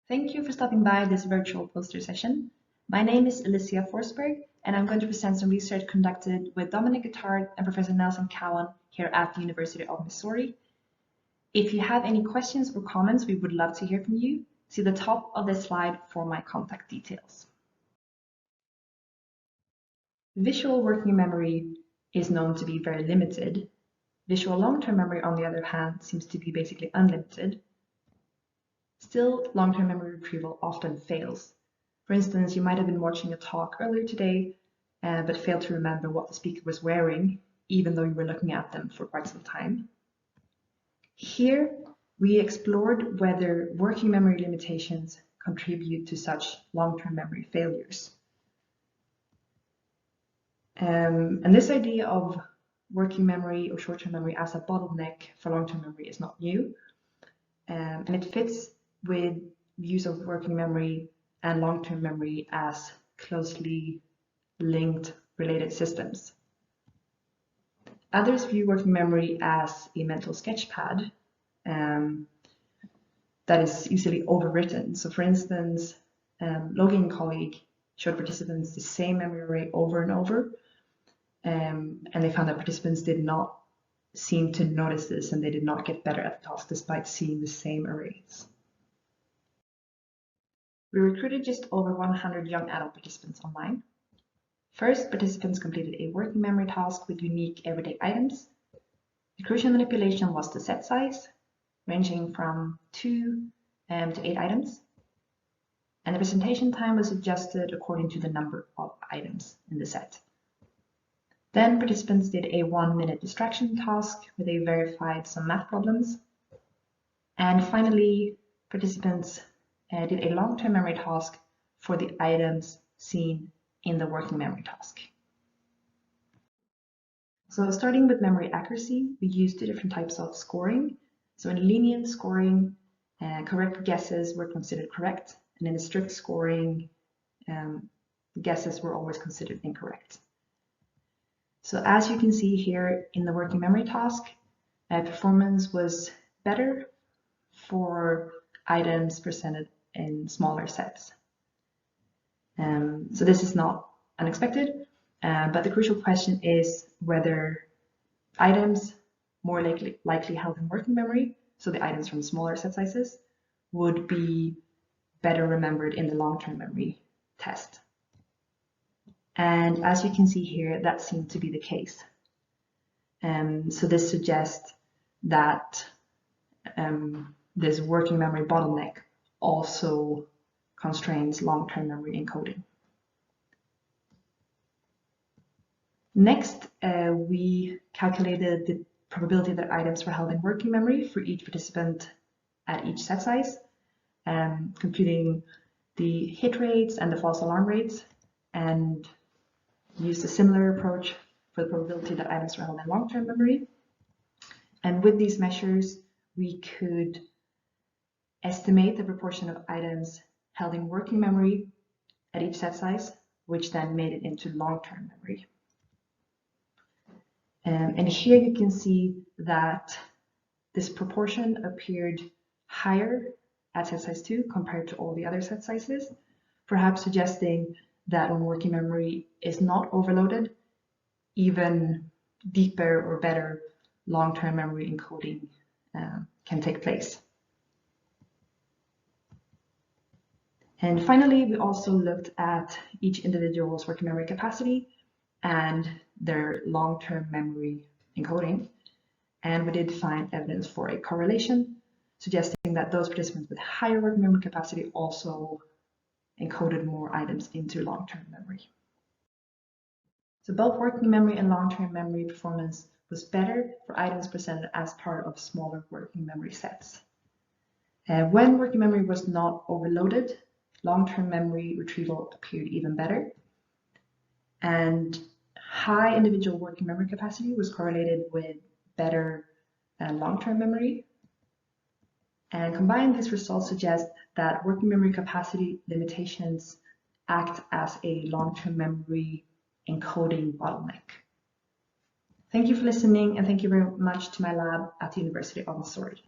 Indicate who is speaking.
Speaker 1: Thank you for stopping by this virtual poster session. My name is Alicia Forsberg, and I'm going to present some research conducted with Dominic Guittard and Professor Nelson Cowan here at the University of Missouri. If you have any questions or comments, we would love to hear from you. See the top of this slide for my contact details. Visual working memory is known to be very limited. Visual long-term memory, on the other hand, seems to be basically unlimited. Still, long-term memory retrieval often fails. For instance, you might have been watching a talk earlier today, but failed to remember what the speaker was wearing, even though you were looking at them for quite some time. Here, we explored whether working memory limitations contribute to such long-term memory failures. And this idea of working memory or short-term memory as a bottleneck for long-term memory is not new, and it fits with views of working memory and long-term memory as closely linked related systems. Others view working memory as a mental sketchpad that is easily overwritten. So for instance, Logan and colleague showed participants the same memory array over and over, and they found that participants did not seem to notice this, and they did not get better at the task despite seeing the same arrays. We recruited just over 100 young adult participants online. First, participants completed a working memory task with unique everyday items. The crucial manipulation was the set size, ranging from 2 to 8 items. And the presentation time was adjusted according to the number of items in the set. Then participants did a 1-minute distraction task where they verified some math problems. And finally, participants did a long-term memory task for the items seen in the working memory task. So starting with memory accuracy, we used 2 different types of scoring. So in lenient scoring, correct guesses were considered correct, and in the strict scoring, guesses were always considered incorrect. So as you can see here in the working memory task, performance was better for items presented in smaller sets. So this is not unexpected, but the crucial question is whether items more likely held in working memory, so the items from smaller set sizes, would be better remembered in the long-term memory test. And as you can see here, that seemed to be the case. So this suggests that this working memory bottleneck also constrains long-term memory encoding. Next, we calculated the probability that items were held in working memory for each participant at each set size, computing the hit rates and the false alarm rates, and used a similar approach for the probability that items were held in long-term memory. And with these measures, we could estimate the proportion of items held in working memory at each set size, which then made it into long-term memory. And here you can see that this proportion appeared higher at set size 2 compared to all the other set sizes, perhaps suggesting that when working memory is not overloaded, even deeper or better long-term memory encoding can take place. And finally, we also looked at each individual's working memory capacity and their long-term memory encoding. And we did find evidence for a correlation, suggesting that those participants with higher working memory capacity also encoded more items into long-term memory. So both working memory and long-term memory performance was better for items presented as part of smaller working memory sets. When working memory was not overloaded, long-term memory retrieval appeared even better. And high individual working memory capacity was correlated with better long-term memory. And combined, these results suggest that working memory capacity limitations act as a long-term memory encoding bottleneck. Thank you for listening, and thank you very much to my lab at the University of Missouri.